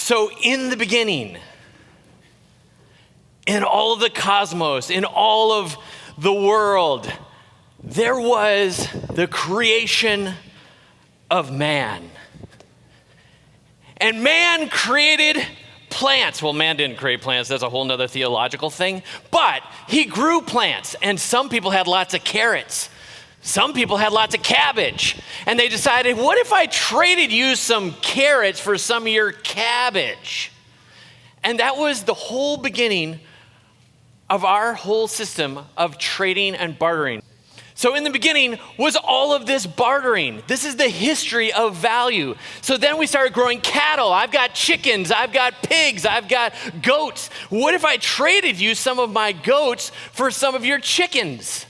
So in the beginning, in all of the cosmos, in all of the world, there was the creation of man. And man created plants. Well, man didn't create plants. That's a whole nother theological thing. But he grew plants. And some people had lots of carrots. Some people had lots of cabbage. And they decided, what if I traded you some carrots for some of your cabbage? And that was the whole beginning of our whole system of trading and bartering. So in the beginning was all of this bartering. This is the history of value. So then we started growing cattle. I've got chickens, I've got pigs, I've got goats. What if I traded you some of my goats for some of your chickens?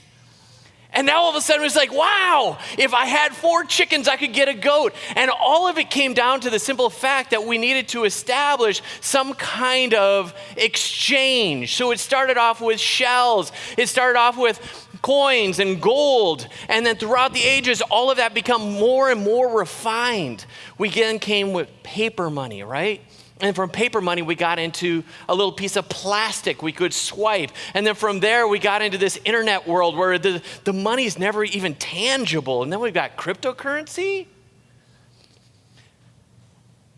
And now all of a sudden it's like, wow, if I had 4 chickens, I could get a goat. And all of it came down to the simple fact that we needed to establish some kind of exchange. So it started off with shells. It started off with coins and gold. And then throughout the ages, all of that become more and more refined. We then came with paper money, right? And from paper money, we got into a little piece of plastic we could swipe. And then from there, we got into this internet world where the money's never even tangible. And then we've got cryptocurrency.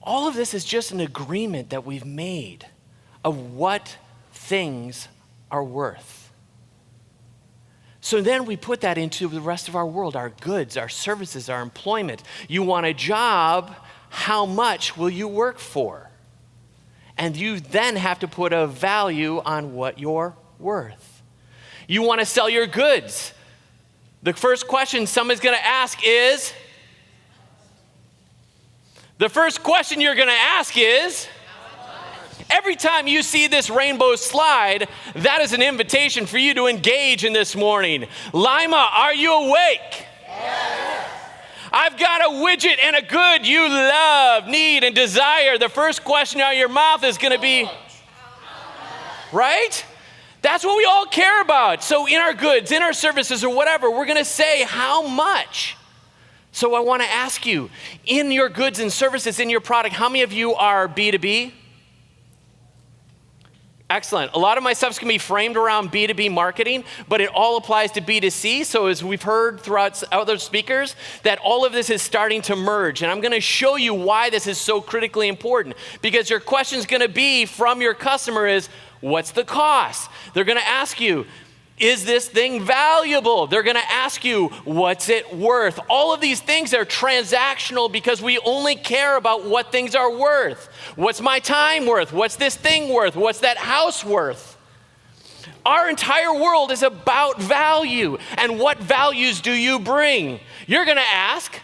All of this is just an agreement that we've made of what things are worth. So then we put that into the rest of our world, our goods, our services, our employment. You want a job, how much will you work for? And you then have to put a value on what you're worth. You want to sell your goods. The first question someone's going to ask is, every time you see this rainbow slide, that is an invitation for you to engage in this morning. Lima, are you awake? Yes. I've got a widget and a good you love, need, and desire. The first question out of your mouth is going to be, right? That's what we all care about. So in our goods, in our services, or whatever, we're going to say how much. So I want to ask you, in your goods and services, in your product, how many of you are B2B? Excellent. A lot of my stuff's going to be framed around B2B marketing, but it all applies to B2C. So as we've heard throughout other speakers, that all of this is starting to merge. And I'm going to show you why this is so critically important. Because your question's going to be from your customer is, what's the cost? They're going to ask you, is this thing valuable? They're going to ask you, what's it worth? All of these things are transactional because we only care about what things are worth. What's my time worth? What's this thing worth? What's that house worth? Our entire world is about value. And what values do you bring? You're going to ask.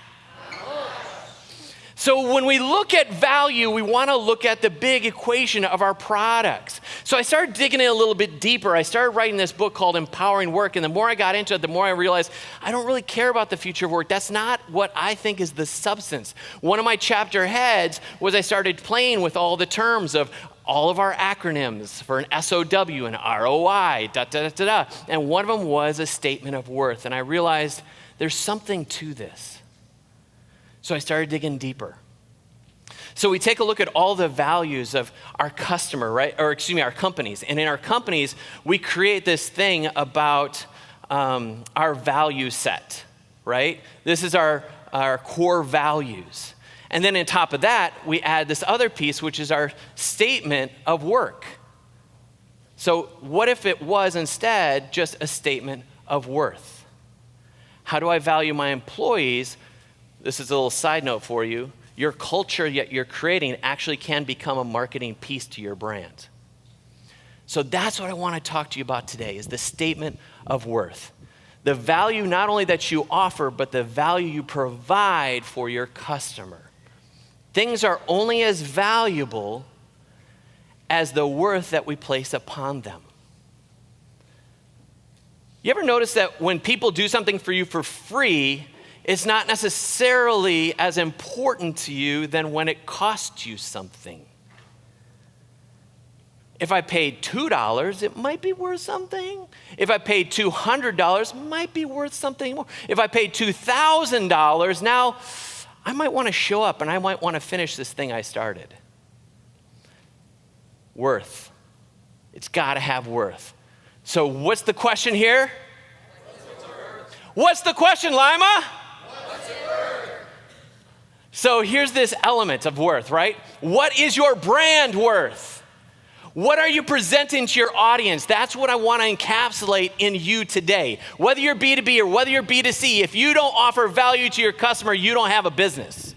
So when we look at value, we want to look at the big equation of our products. So I started digging in a little bit deeper. I started writing this book called Empowering Work. And the more I got into it, the more I realized I don't really care about the future of work. That's not what I think is the substance. One of my chapter heads was I started playing with all the terms of all of our acronyms for an SOW and ROI, And one of them was a statement of worth. And I realized there's something to this. So I started digging deeper. So we take a look at all the values of our customer, right? Or excuse me, our companies. And in our companies, we create this thing about our value set, right? This is our core values. And then on top of that, we add this other piece, which is our statement of work. So what if it was instead just a statement of worth? How do I value my employees? This is a little side note for you. Your culture that you're creating actually can become a marketing piece to your brand. So that's what I want to talk to you about today is the statement of worth. The value not only that you offer, but the value you provide for your customer. Things are only as valuable as the worth that we place upon them. You ever notice that when people do something for you for free, it's not necessarily as important to you than when it costs you something? If I paid $2, it might be worth something. If I paid $200, it might be worth something more. If I paid $2,000, now I might want to show up and I might want to finish this thing I started. Worth. It's got to have worth. So what's the question here? What's the question, Lima? What's it worth? So here's this element of worth, right? What is your brand worth? What are you presenting to your audience? That's what I want to encapsulate in you today. Whether you're B2B or whether you're B2C, if you don't offer value to your customer, you don't have a business.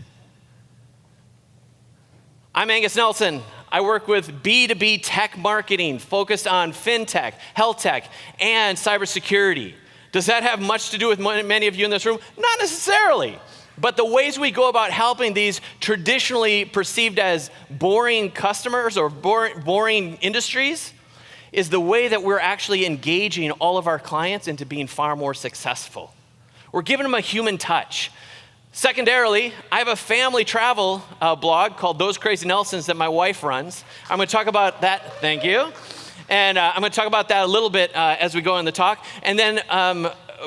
I'm Angus Nelson. I work with B2B tech marketing focused on fintech, health tech, and cybersecurity. Does that have much to do with many of you in this room? Not necessarily. But the ways we go about helping these traditionally perceived as boring customers or boring industries is the way that we're actually engaging all of our clients into being far more successful. We're giving them a human touch. Secondarily, I have a family travel blog called Those Crazy Nelsons that my wife runs. I'm going to talk about that. Thank you. And I'm going to talk about that a little bit as we go in the talk. And then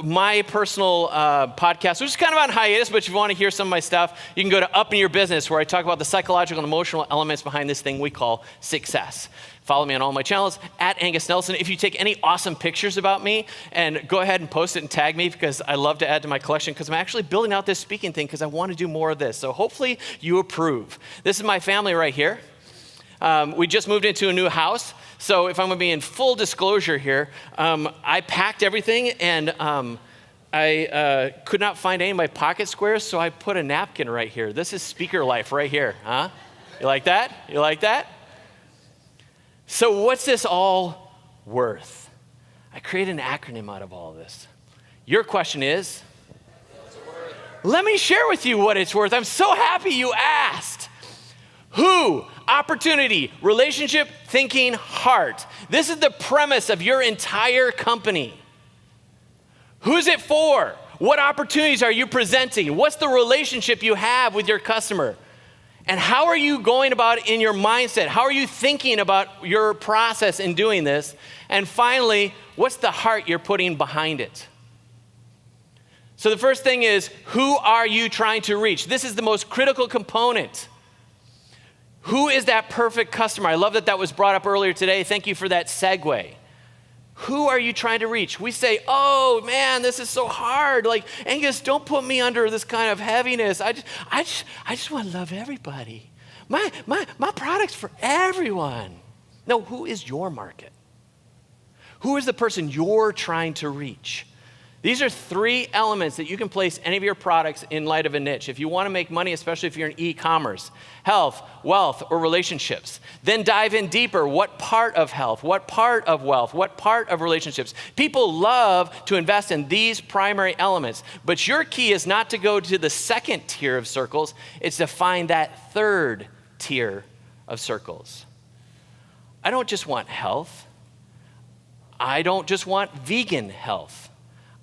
my personal podcast, which is kind of on hiatus, but if you want to hear some of my stuff, you can go to Up in Your Business, where I talk about the psychological and emotional elements behind this thing we call success. Follow me on all my channels, at Angus Nelson. If you take any awesome pictures about me, and go ahead and post it and tag me, because I love to add to my collection, because I'm actually building out this speaking thing because I want to do more of this. So hopefully you approve. This is my family right here. We just moved into a new house. So if I'm going to be in full disclosure here, I packed everything, and I could not find any of my pocket squares, so I put a napkin right here. This is speaker life right here, huh? You like that? You like that? So what's this all worth? I created an acronym out of all of this. Your question is? What's it worth? Let me share with you what it's worth. I'm so happy you asked. Who? Opportunity, relationship, thinking, heart. This is the premise of your entire company. Who's it for? What opportunities are you presenting? What's the relationship you have with your customer? And how are you going about it in your mindset? How are you thinking about your process in doing this? And finally, what's the heart you're putting behind it? So the first thing is, who are you trying to reach? This is the most critical component. Who is that perfect customer? I love that that was brought up earlier today. Thank you for that segue. Who are you trying to reach? We say, oh man, this is so hard. Like, Angus, don't put me under this kind of heaviness. I just want to love everybody. My product's for everyone. No, who is your market? Who is the person you're trying to reach? These are three elements that you can place any of your products in light of a niche. If you want to make money, especially if you're in e-commerce, health, wealth, or relationships, then dive in deeper. What part of health? What part of wealth? What part of relationships? People love to invest in these primary elements, but your key is not to go to the second tier of circles. It's to find that third tier of circles. I don't just want health. I don't just want vegan health.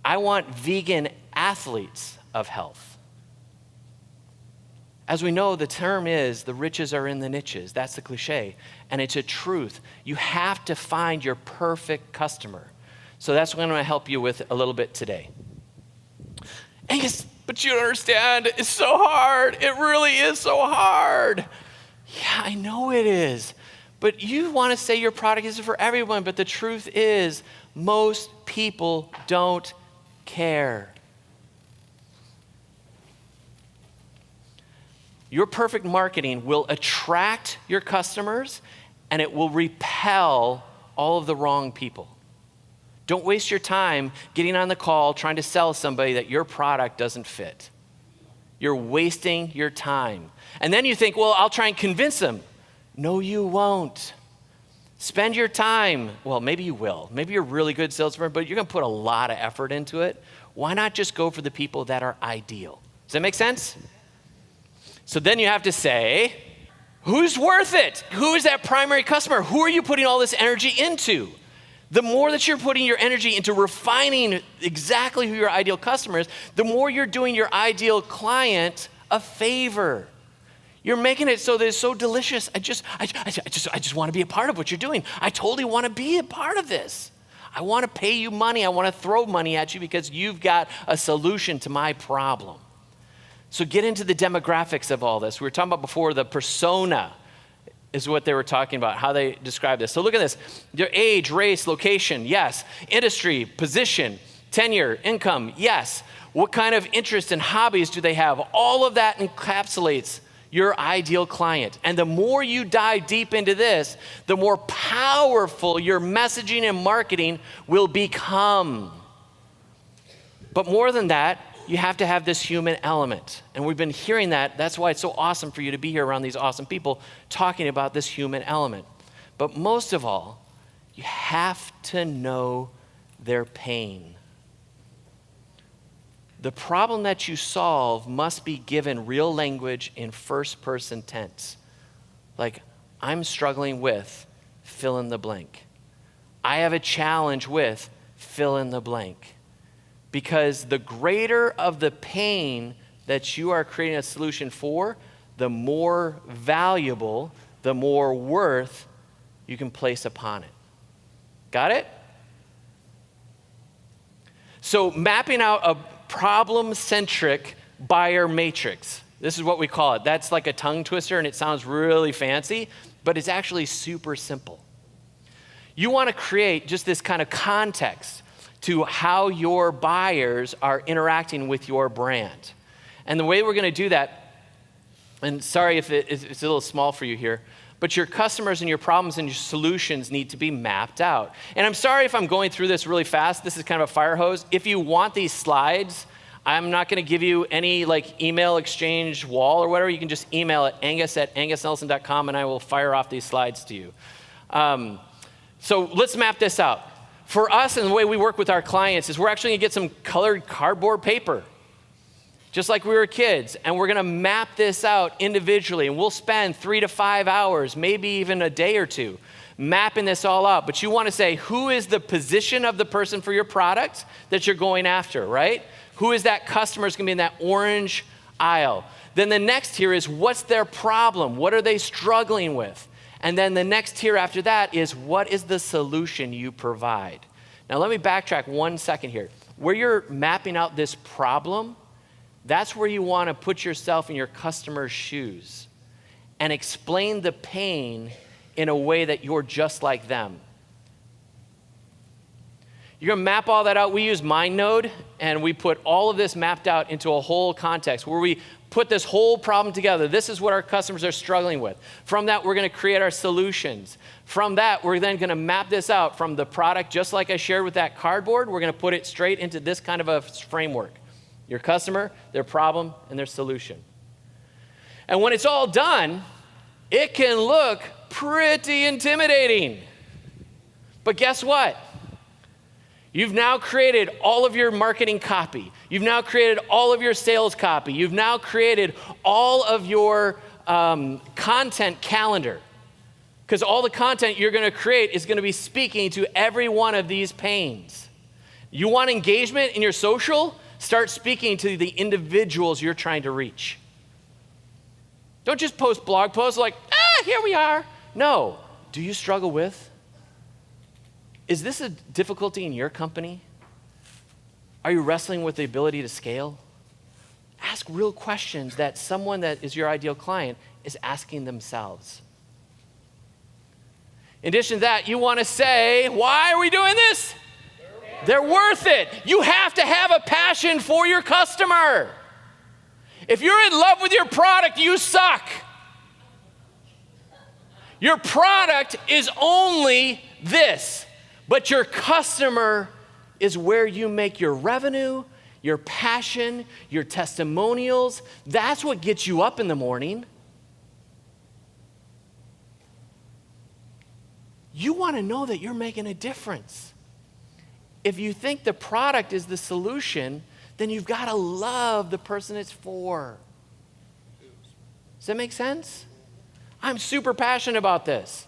I want vegan athletes of health. As we know, the term is, the riches are in the niches. That's the cliche. And it's a truth. You have to find your perfect customer. So that's what I'm going to help you with a little bit today. Angus, but you don't understand. It's so hard. It really is so hard. Yeah, I know it is. But you want to say your product isn't for everyone. But the truth is, most people don't care. Your perfect marketing will attract your customers, and it will repel all of the wrong people. Don't waste your time getting on the call trying to sell somebody that your product doesn't fit. You're wasting your time. And then you think, well, I'll try and convince them. No, you won't. Spend your time. Well, maybe you will. Maybe you're a really good salesperson, but you're going to put a lot of effort into it. Why not just go for the people that are ideal? Does that make sense? So then you have to say, who's worth it? Who is that primary customer? Who are you putting all this energy into? The more that you're putting your energy into refining exactly who your ideal customer is, the more you're doing your ideal client a favor. You're making it so that it's so delicious. I just want to be a part of what you're doing. I totally want to be a part of this. I want to pay you money. I want to throw money at you because you've got a solution to my problem. So get into the demographics of all this. We were talking about before the persona. is what they were talking about, how they describe this. So look at this. Their age, race, location, yes. Industry, position, tenure, income, yes. What kind of interests and hobbies do they have? All of that encapsulates your ideal client. And the more you dive deep into this, the more powerful your messaging and marketing will become. But more than that, you have to have this human element. And we've been hearing that. That's why it's so awesome for you to be here around these awesome people talking about this human element. But most of all, you have to know their pain. The problem that you solve must be given real language in first person tense. Like, I'm struggling with fill in the blank. I have a challenge with fill in the blank. Because the greater of the pain that you are creating a solution for, the more valuable, the more worth you can place upon it. Got it? So mapping out a problem-centric buyer matrix. This is what we call it. That's like a tongue twister and it sounds really fancy, but it's actually super simple. You want to create just this kind of context to how your buyers are interacting with your brand. And the way we're going to do that, and sorry if it's a little small for you here, but your customers and your problems and your solutions need to be mapped out. And I'm sorry if I'm going through this really fast. This is kind of a fire hose. If you want these slides, I'm not going to give you any like email exchange wall or whatever. You can just email it, angus@angusnelson.com, and I will fire off these slides to you. So let's map this out. For us, and the way we work with our clients is we're actually going to get some colored cardboard paper, just like we were kids, and we're going to map this out individually, and we'll spend 3 to 5 hours, maybe even a day or two, mapping this all out. But you want to say, who is the position of the person for your product that you're going after, right? Who is that customer is going to be in that orange aisle? Then the next tier is, what's their problem? What are they struggling with? And then the next tier after that is, what is the solution you provide? Now let me backtrack 1 second here. Where you're mapping out this problem, that's where you want to put yourself in your customer's shoes and explain the pain in a way that you're just like them. You're going to map all that out. We use MindNode, and we put all of this mapped out into a whole context where we put this whole problem together. This is what our customers are struggling with. From that, we're going to create our solutions. From that, we're then going to map this out from the product, just like I shared with that cardboard. We're going to put it straight into this kind of a framework. Your customer, their problem, and their solution. And when it's all done, it can look pretty intimidating. But guess what? You've now created all of your marketing copy. You've now created all of your sales copy. You've now created all of your content calendar. Because all the content you're going to create is going to be speaking to every one of these pains. You want engagement in your social? Start speaking to the individuals you're trying to reach. Don't just post blog posts like, here we are. No. Do you struggle with? Is this a difficulty in your company? Are you wrestling with the ability to scale? Ask real questions that someone that is your ideal client is asking themselves. In addition to that, you want to say, why are we doing this? They're worth it. You have to have a passion for your customer. If you're in love with your product, you suck. Your product is only this. But your customer is where you make your revenue, your passion, your testimonials. That's what gets you up in the morning. You want to know that you're making a difference. If you think the product is the solution, then you've got to love the person it's for. Does that make sense? I'm super passionate about this.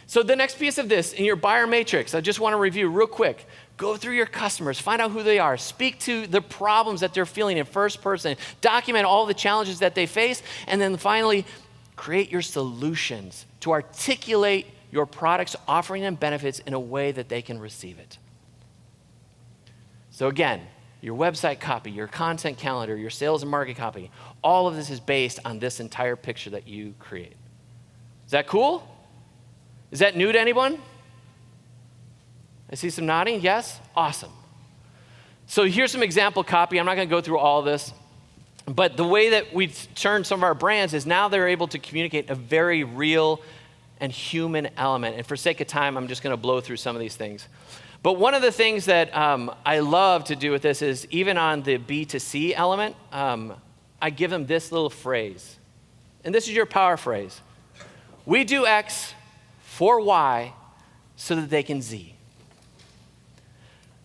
So the next piece of this, in your buyer matrix, I just want to review real quick. Go through your customers, find out who they are, speak to the problems that they're feeling in first person, document all the challenges that they face, and then finally, create your solutions to articulate your product's offering and benefits in a way that they can receive it. So again, your website copy, your content calendar, your sales and marketing copy, all of this is based on this entire picture that you create. Is that cool? Is that new to anyone? I see some nodding. Yes? Awesome. So here's some example copy. I'm not going to go through all of this. But the way that we turn some of our brands is now they're able to communicate a very real and human element. And for sake of time, I'm just going to blow through some of these things. But one of the things that I love to do with this is even on the B2C element, I give them this little phrase. And this is your power phrase. We do X for Y so that they can Z.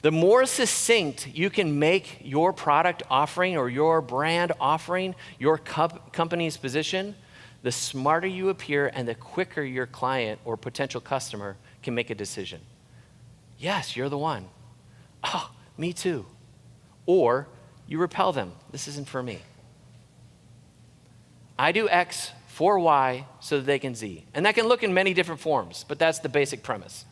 The more succinct you can make your product offering or your brand offering, your company's position, the smarter you appear and the quicker your client or potential customer can make a decision. Yes, you're the one. Oh, me too. Or you repel them. This isn't for me. I do X for Y so that they can Z. And that can look in many different forms, but that's the basic premise.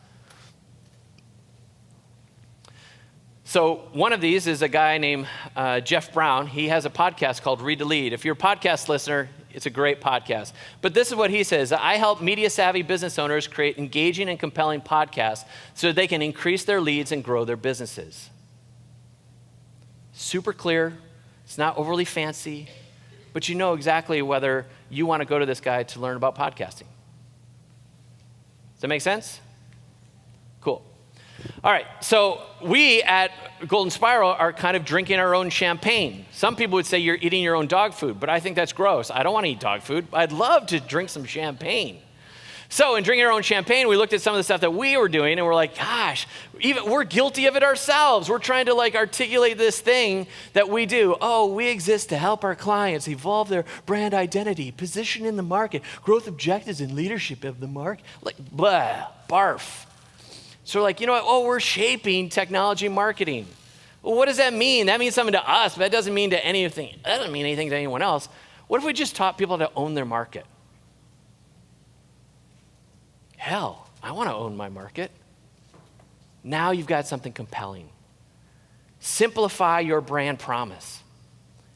So one of these is a guy named Jeff Brown. He has a podcast called Read to Lead. If you're a podcast listener, it's a great podcast. But this is what he says. I help media-savvy business owners create engaging and compelling podcasts so that they can increase their leads and grow their businesses. Super clear. It's not overly fancy. But you know exactly whether you want to go to this guy to learn about podcasting. Does that make sense? Cool. All right, so we at Golden Spiral are kind of drinking our own champagne. Some people would say you're eating your own dog food, but I think that's gross. I don't want to eat dog food. I'd love to drink some champagne. So in drinking our own champagne, we looked at some of the stuff that we were doing, and we're like, gosh, even we're guilty of it ourselves. We're trying to articulate this thing that we do. Oh, we exist to help our clients evolve their brand identity, position in the market, growth objectives, and leadership of the market. Blah, barf. So we're like, you know what? Oh, we're shaping technology marketing. Well, what does that mean? That means something to us, but that doesn't mean to anything. That doesn't mean anything to anyone else. What if we just taught people to own their market? Hell, I want to own my market. Now you've got something compelling. Simplify your brand promise,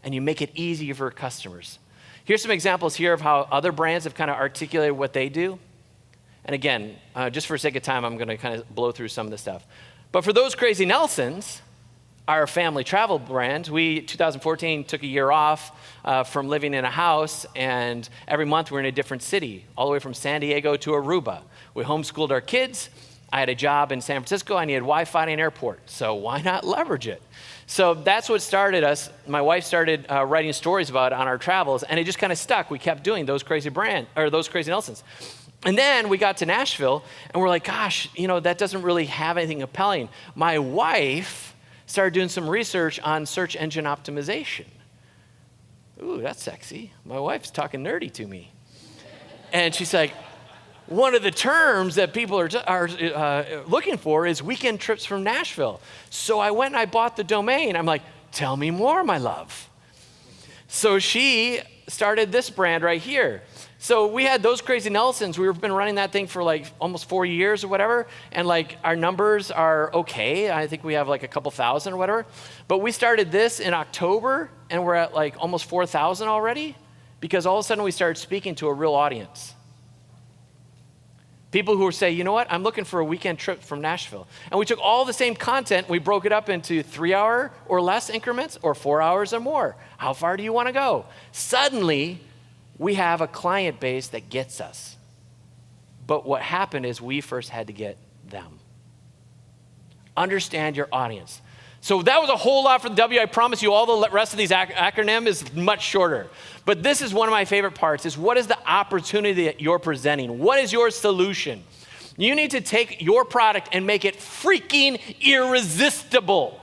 and you make it easier for customers. Here's some examples here of how other brands have kind of articulated what they do. And again, just for sake of time, I'm going to kind of blow through some of the stuff. But for those Crazy Nelsons, our family travel brand, we, 2014, took a year off from living in a house, and every month we're in a different city, all the way from San Diego to Aruba. We homeschooled our kids. I had a job in San Francisco. I needed Wi-Fi in an airport, so why not leverage it? So that's what started us. My wife started writing stories about it on our travels, and it just kind of stuck. We kept doing those Crazy Nelsons. And then we got to Nashville, and we're like, gosh, that doesn't really have anything compelling. My wife started doing some research on search engine optimization. Ooh, that's sexy. My wife's talking nerdy to me. And she's like, one of the terms that people are looking for is weekend trips from Nashville. So I went and I bought the domain. I'm like, tell me more, my love. So she started this brand right here. So we had those Crazy Nelsons. We've been running that thing for almost 4 years or whatever. And our numbers are okay. I think we have a couple thousand or whatever. But we started this in October, and we're at almost 4,000 already, because all of a sudden we started speaking to a real audience. People who say, you know what, I'm looking for a weekend trip from Nashville. And we took all the same content, we broke it up into 3-hour or less increments, or 4 hours or more. How far do you want to go? Suddenly, we have a client base that gets us. But what happened is we first had to get them. Understand your audience. So that was a whole lot for the W. I promise you all the rest of these acronym is much shorter. But this is one of my favorite parts, is what is the opportunity that you're presenting? What is your solution? You need to take your product and make it freaking irresistible.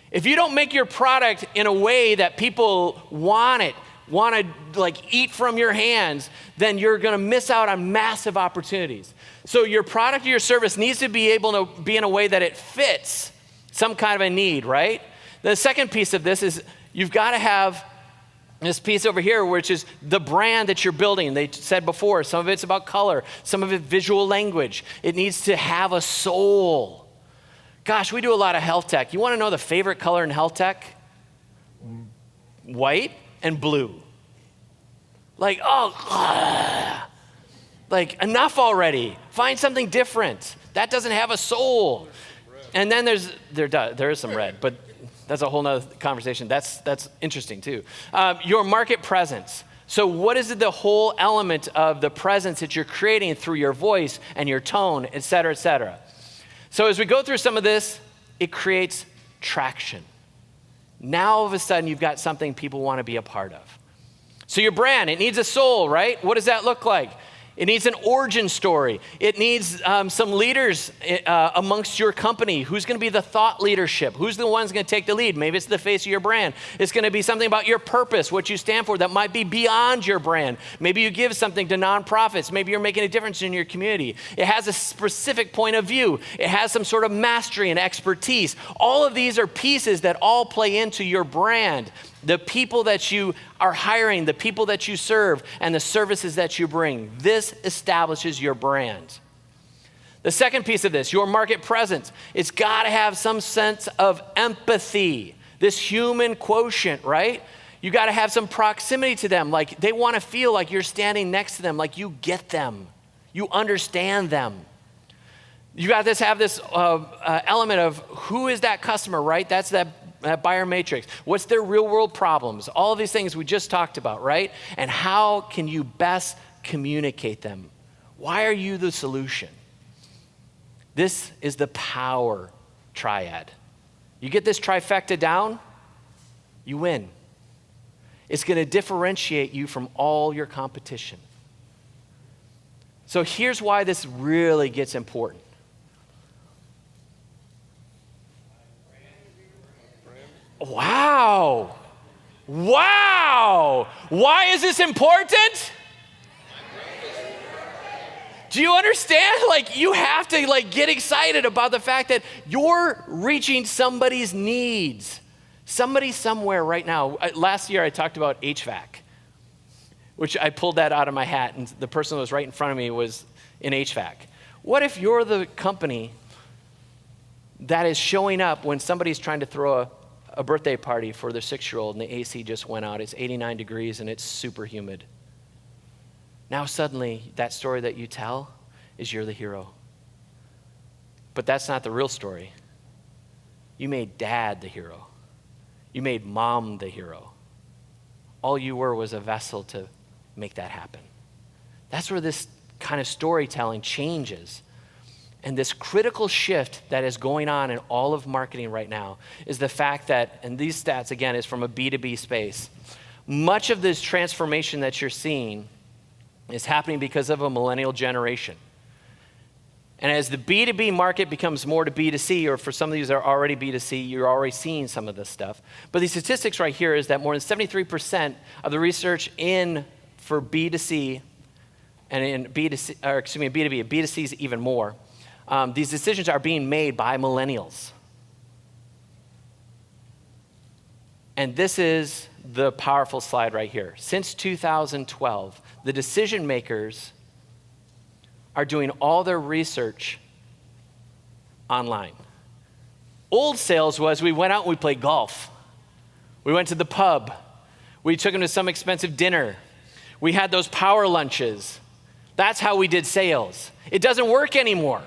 If you don't make your product in a way that people want to eat from your hands, then you're going to miss out on massive opportunities. So your product or your service needs to be able to be in a way that it fits some kind of a need, right? The second piece of this is you've got to have this piece over here, which is the brand that you're building. They said before, some of it's about color, some of it visual language. It needs to have a soul. Gosh, we do a lot of health tech. You want to know the favorite color in health tech? White and blue. Like, enough already. Find something different. That doesn't have a soul. And then there is some red, but that's a whole nother conversation. That's interesting too. Your market presence. So what is the whole element of the presence that you're creating through your voice and your tone, et cetera, et cetera? So as we go through some of this, it creates traction. Now all of a sudden you've got something people want to be a part of. So your brand, it needs a soul, right? What does that look like? It needs an origin story. It needs some leaders amongst your company. Who's going to be the thought leadership? Who's the one's going to take the lead? Maybe it's the face of your brand. It's going to be something about your purpose, what you stand for, that might be beyond your brand. Maybe you give something to nonprofits. Maybe you're making a difference in your community. It has a specific point of view. It has some sort of mastery and expertise. All of these are pieces that all play into your brand. The people that you are hiring, the people that you serve, and the services that you bring. This establishes your brand. The second piece of this, your market presence, it's got to have some sense of empathy, this human quotient, right? You got to have some proximity to them. Like, they want to feel like you're standing next to them, like you get them, you understand them. You got to have this element of who is that customer, right? That's that buyer matrix. What's their real world problems? All of these things we just talked about, right? And how can you best communicate them? Why are you the solution? This is the power triad. You get this trifecta down, you win. It's going to differentiate you from all your competition. So here's why this really gets important. Wow. Why is this important? Do you understand? Like, you have to get excited about the fact that you're reaching somebody's needs. Somebody somewhere right now. Last year I talked about HVAC, which I pulled that out of my hat, and the person that was right in front of me was in HVAC. What if you're the company that is showing up when somebody's trying to throw a birthday party for their 6-year-old and the AC just went out. It's 89 degrees and it's super humid. Now suddenly that story that you tell is you're the hero. But that's not the real story. You made dad the hero. You made mom the hero. All you were was a vessel to make that happen. That's where this kind of storytelling changes. And this critical shift that is going on in all of marketing right now is the fact that, and these stats again is from a B2B space, much of this transformation that you're seeing is happening because of a millennial generation. And as the B2B market becomes more to B2C, or for some of these that are already B2C, you're already seeing some of this stuff. But these statistics right here is that more than 73% of the research for B2C and in B2C, or excuse me, B2B, B2C is even more. These decisions are being made by millennials. And this is the powerful slide right here. Since 2012, the decision makers are doing all their research online. Old sales was we went out and we played golf. We went to the pub. We took them to some expensive dinner. We had those power lunches. That's how we did sales. It doesn't work anymore.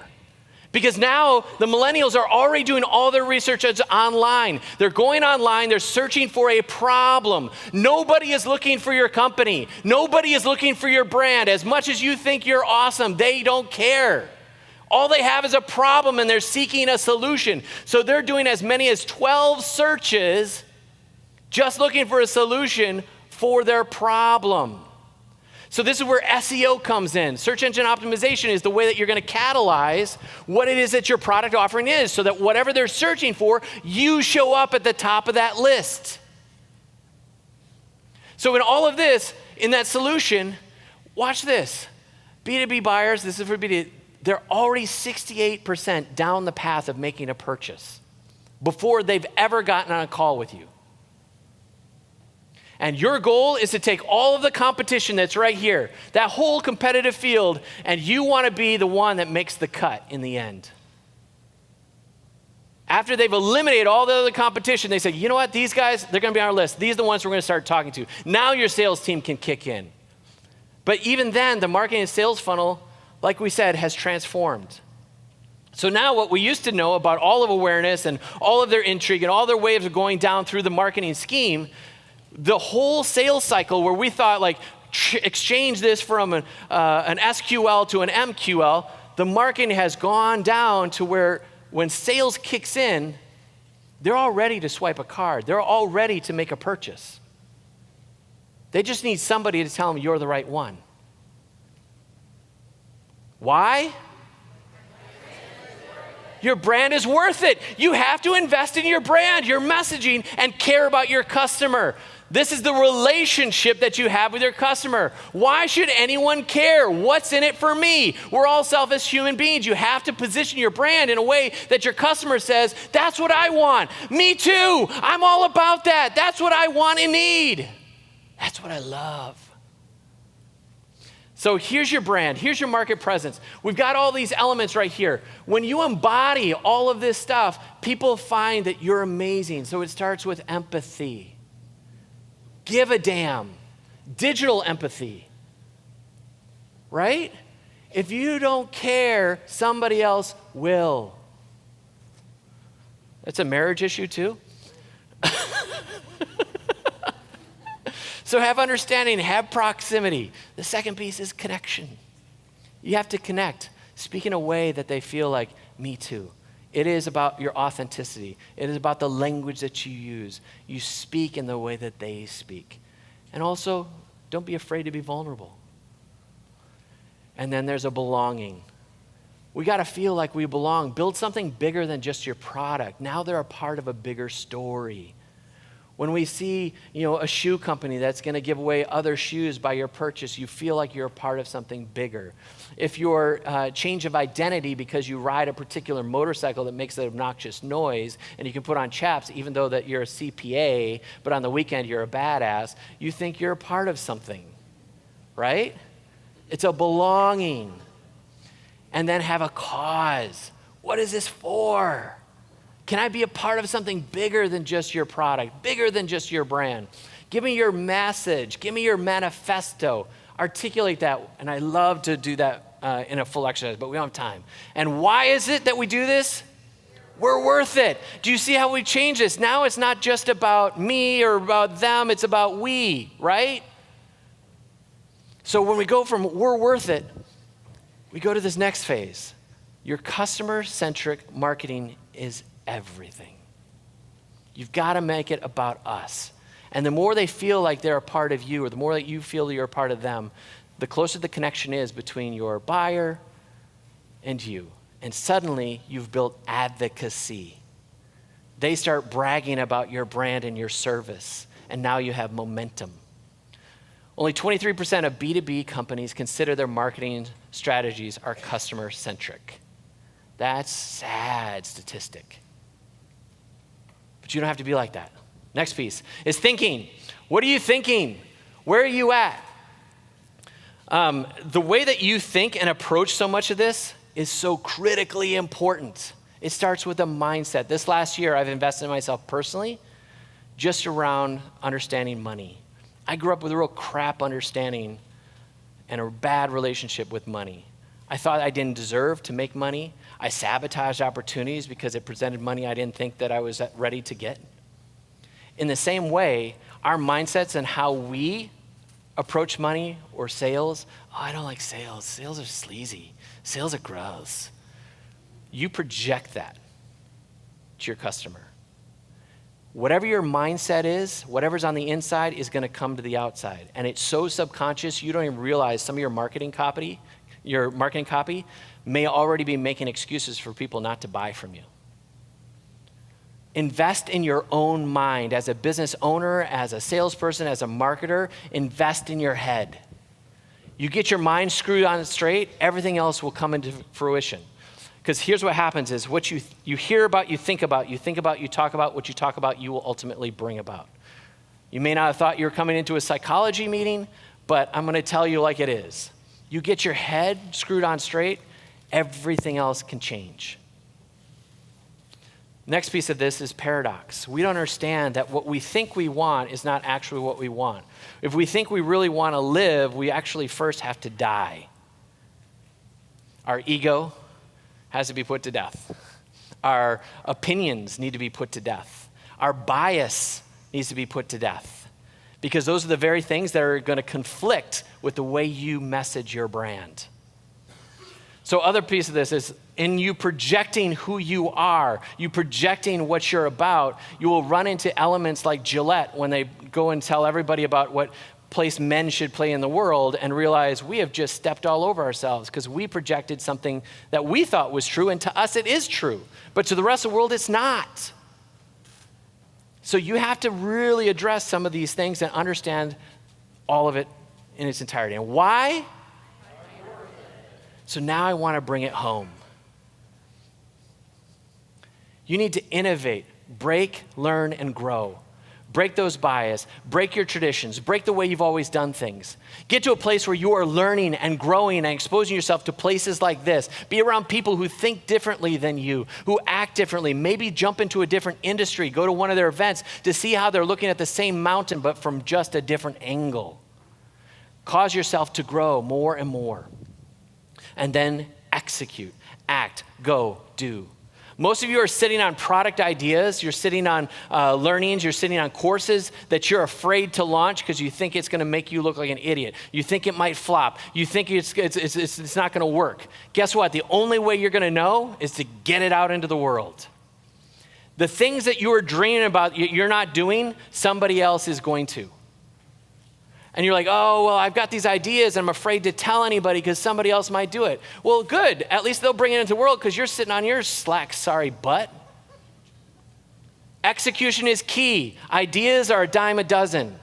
Because now the millennials are already doing all their research online. They're going online, they're searching for a problem. Nobody is looking for your company. Nobody is looking for your brand. As much as you think you're awesome, they don't care. All they have is a problem and they're seeking a solution. So they're doing as many as 12 searches just looking for a solution for their problem. So this is where SEO comes in. Search engine optimization is the way that you're going to catalyze what it is that your product offering is, so that whatever they're searching for, you show up at the top of that list. So in all of this, in that solution, watch this. B2B buyers, this is for B2B, they're already 68% down the path of making a purchase before they've ever gotten on a call with you. And your goal is to take all of the competition that's right here, that whole competitive field, and you want to be the one that makes the cut in the end. After they've eliminated all the other competition, they say, you know what, these guys, they're going to be on our list. These are the ones we're going to start talking to. Now your sales team can kick in. But even then, the marketing and sales funnel, like we said, has transformed. So now what we used to know about all of awareness and all of their intrigue and all their ways of going down through the marketing scheme, the whole sales cycle where we thought like exchange this from an SQL to an MQL, the marketing has gone down to where when sales kicks in, they're all ready to swipe a card. They're all ready to make a purchase. They just need somebody to tell them you're the right one. Why? Your brand is worth it. You have to invest in your brand, your messaging, and care about your customer. This is the relationship that you have with your customer. Why should anyone care? What's in it for me? We're all selfish human beings. You have to position your brand in a way that your customer says, that's what I want. Me too. I'm all about that. That's what I want and need. That's what I love. So here's your brand. Here's your market presence. We've got all these elements right here. When you embody all of this stuff, people find that you're amazing. So it starts with empathy. Give a damn. Digital empathy. Right? If you don't care, somebody else will. That's a marriage issue too. So have understanding, have proximity. The second piece is connection. You have to connect. Speak in a way that they feel like, me too. It is about your authenticity. It is about the language that you use. You speak in the way that they speak. And also, don't be afraid to be vulnerable. And then there's a belonging. We got to feel like we belong. Build something bigger than just your product. Now they're a part of a bigger story. When we see, a shoe company that's going to give away other shoes by your purchase, you feel like you're a part of something bigger. If your change of identity because you ride a particular motorcycle that makes an obnoxious noise and you can put on chaps even though that you're a CPA, but on the weekend you're a badass, you think you're a part of something, right? It's a belonging. And then have a cause. What is this for? Can I be a part of something bigger than just your product, bigger than just your brand? Give me your message. Give me your manifesto. Articulate that. And I love to do that in a full exercise, but we don't have time. And why is it that we do this? We're worth it. Do you see how we change this? Now it's not just about me or about them. It's about we, right? So when we go from we're worth it, we go to this next phase. Your customer-centric marketing is everything. You've got to make it about us. And the more they feel like they're a part of you, or the more that you feel you're a part of them, the closer the connection is between your buyer and you. And suddenly you've built advocacy. They start bragging about your brand and your service, and now you have momentum. Only 23% of B2B companies consider their marketing strategies are customer-centric. That's a sad statistic. But you don't have to be like that. Next piece is thinking. What are you thinking? Where are you at? The way that you think and approach so much of this is so critically important. It starts with a mindset. This last year, I've invested in myself personally just around understanding money. I grew up with a real crap understanding and a bad relationship with money. I thought I didn't deserve to make money. I sabotaged opportunities because it presented money I didn't think that I was ready to get. In the same way, our mindsets and how we approach money or sales, I don't like sales. Sales are sleazy. Sales are gross. You project that to your customer. Whatever your mindset is, whatever's on the inside is going to come to the outside. And it's so subconscious, you don't even realize some of your marketing copy may already be making excuses for people not to buy from you. Invest in your own mind. As a business owner, as a salesperson, as a marketer, invest in your head. You get your mind screwed on straight, everything else will come into fruition. Because here's what happens is what you hear about, you think about, you talk about, what you talk about, you will ultimately bring about. You may not have thought you were coming into a psychology meeting, but I'm going to tell you like it is. You get your head screwed on straight, everything else can change. Next piece of this is paradox. We don't understand that what we think we want is not actually what we want. If we think we really want to live, we actually first have to die. Our ego has to be put to death. Our opinions need to be put to death. Our bias needs to be put to death. Because those are the very things that are going to conflict with the way you message your brand. So other piece of this is in you projecting who you are, you projecting what you're about, you will run into elements like Gillette when they go and tell everybody about what place men should play in the world and realize we have just stepped all over ourselves because we projected something that we thought was true, and to us it is true. But to the rest of the world, it's not. So you have to really address some of these things and understand all of it in its entirety. And why? So now I want to bring it home. You need to innovate, break, learn, and grow. Break those biases, break your traditions, break the way you've always done things. Get to a place where you are learning and growing and exposing yourself to places like this. Be around people who think differently than you, who act differently. Maybe jump into a different industry, go to one of their events to see how they're looking at the same mountain but from just a different angle. Cause yourself to grow more and more. And then execute, act, go, do. Most of you are sitting on product ideas, you're sitting on learnings, you're sitting on courses that you're afraid to launch because you think it's gonna make you look like an idiot. You think it might flop. You think it's not gonna work. Guess what? The only way you're gonna know is to get it out into the world. The things that you are dreaming about you're not doing, somebody else is going to. And you're like, oh, well, I've got these ideas and I'm afraid to tell anybody because somebody else might do it. Well, good. At least they'll bring it into the world because you're sitting on your slack, sorry butt. Execution is key. Ideas are a dime a dozen.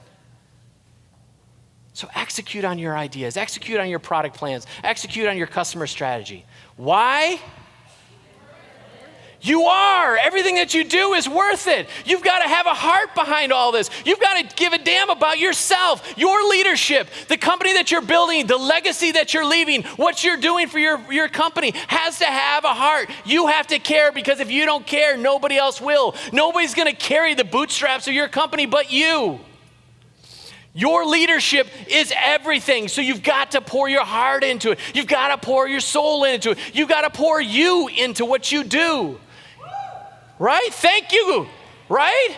So execute on your ideas. Execute on your product plans. Execute on your customer strategy. Why? You are. Everything that you do is worth it. You've got to have a heart behind all this. You've got to give a damn about yourself, your leadership, the company that you're building, the legacy that you're leaving, what you're doing for your company has to have a heart. You have to care because if you don't care, nobody else will. Nobody's going to carry the bootstraps of your company but you. Your leadership is everything, so you've got to pour your heart into it. You've got to pour your soul into it. You've got to pour you into what you do. Right? Thank you. Right?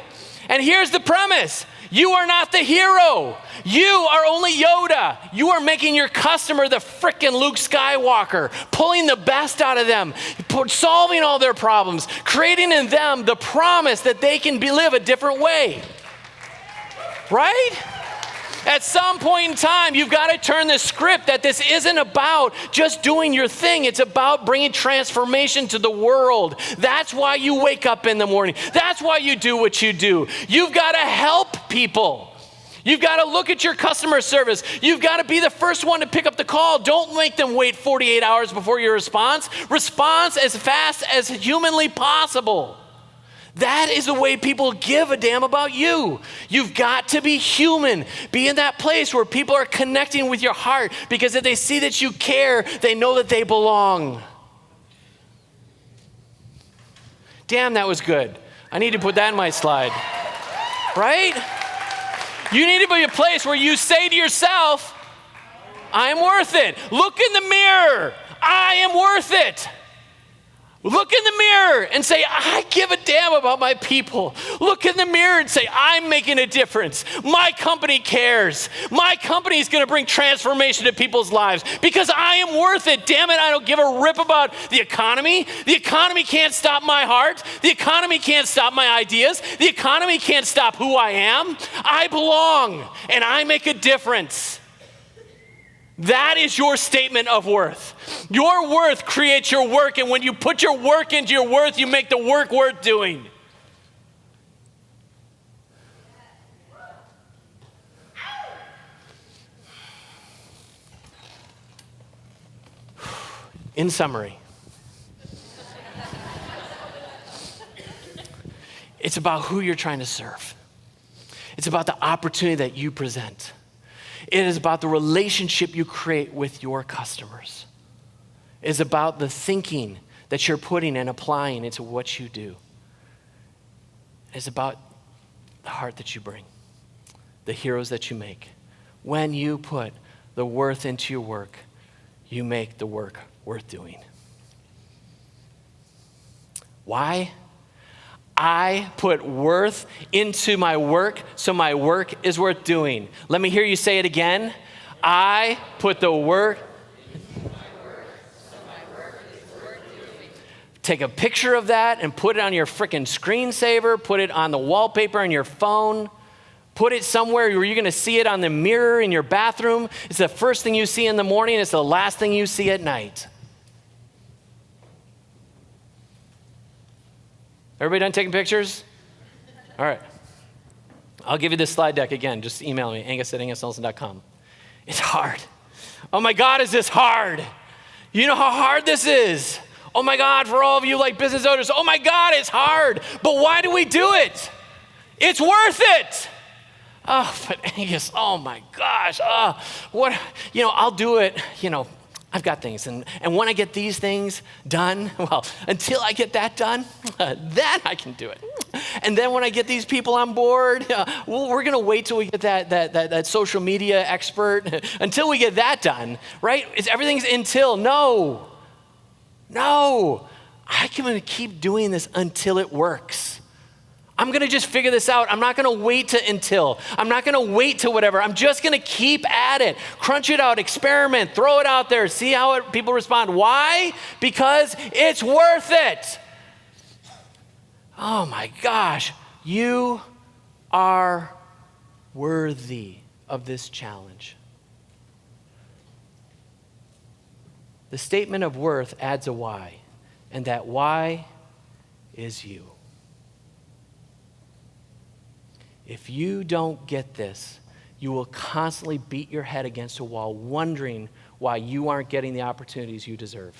And here's the premise. You are not the hero. You are only Yoda. You are making your customer the frickin' Luke Skywalker, pulling the best out of them, solving all their problems, creating in them the promise that they can live a different way. Right? At some point in time, you've got to turn the script that this isn't about just doing your thing. It's about bringing transformation to the world. That's why you wake up in the morning. That's why you do what you do. You've got to help people. You've got to look at your customer service. You've got to be the first one to pick up the call. Don't make them wait 48 hours before your response. Response as fast as humanly possible. That is the way people give a damn about you. You've got to be human. Be in that place where people are connecting with your heart because if they see that you care, they know that they belong. Damn, that was good. I need to put that in my slide. Right? You need to be a place where you say to yourself, I am worth it. Look in the mirror. I am worth it. Look in the mirror and say, I give a damn about my people. Look in the mirror and say, I'm making a difference. My company cares. My company is going to bring transformation to people's lives because I am worth it. Damn it, I don't give a rip about the economy. The economy can't stop my heart. The economy can't stop my ideas. The economy can't stop who I am. I belong and I make a difference. That is your statement of worth. Your worth creates your work, and when you put your work into your worth, you make the work worth doing. In summary, it's about who you're trying to serve. It's about the opportunity that you present. It is about the relationship you create with your customers. It is about the thinking that you're putting and applying into what you do. is about the heart that you bring, the heroes that you make. When you put the worth into your work, you make the work worth doing. Why? I put worth into my work, so my work is worth doing. Let me hear you say it again. I put the work into my work, so my work is worth doing. Take a picture of that and put it on your freaking screensaver, put it on the wallpaper on your phone, put it somewhere where you're going to see it on the mirror in your bathroom. It's the first thing you see in the morning, it's the last thing you see at night. Everybody done taking pictures? All right. I'll give you this slide deck again. Just email me, angus@angusnelson.com. It's hard. Oh my God, is this hard? You know how hard this is. Oh my God, for all of you like business owners, oh my God, it's hard. But why do we do it? It's worth it. Oh, but Angus, oh my gosh. I'll do it, I've got things. And when I get these things done, well, until I get that done, then I can do it. And then when I get these people on board, we're going to wait till we get that social media expert until we get that done, right? Everything's until. No. I'm going to keep doing this until it works. I'm going to just figure this out. I'm not going to wait to until. I'm not going to wait to whatever. I'm just going to keep at it. Crunch it out, experiment, throw it out there, see how people respond. Why? Because it's worth it. Oh my gosh. You are worthy of this challenge. The statement of worth adds a why, and that why is you. If you don't get this, you will constantly beat your head against a wall, wondering why you aren't getting the opportunities you deserve.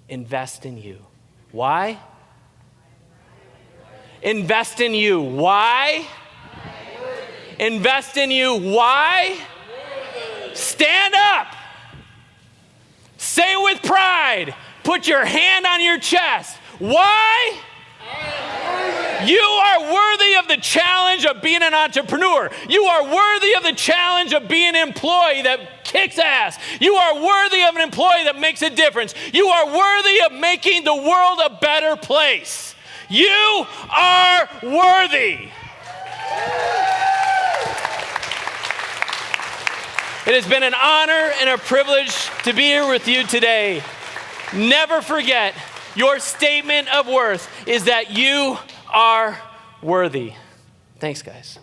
Invest in you. Why? Invest in you. Why? Invest in you. Why? Stand up. Say it with pride. Put your hand on your chest. Why? You are worthy of the challenge of being an entrepreneur. You are worthy of the challenge of being an employee that kicks ass. You are worthy of an employee that makes a difference. You are worthy of making the world a better place. You are worthy. It has been an honor and a privilege to be here with you today. Never forget, your statement of worth is that you are worthy. Thanks, guys.